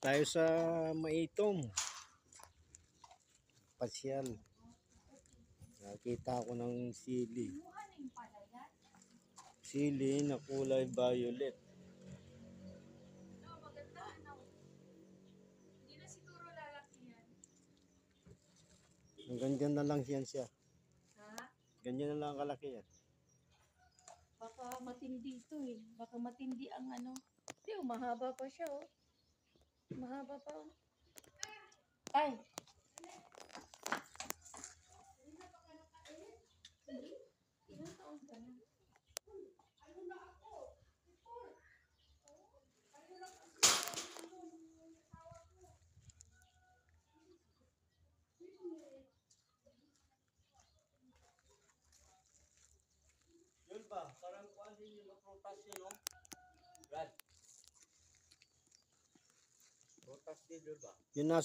Tayo sa Maitong. Pasyal. Nakita ko ng sili. Sili na kulay violet. Maganda, ano? Hindi na siguro lalaki yan. Ganyan na lang siya. Ha? Ganyan na lang kalaki yan. Baka matindi ito eh. Baka matindi ang ano. Hindi, mahaba pa siya oh. Mahaba pa oh. Ay! Ilang taon ka na? Yun ba? Parang kuhan din yung prutas yun, no? Brad. Prutas din, yun ba? Yun nasa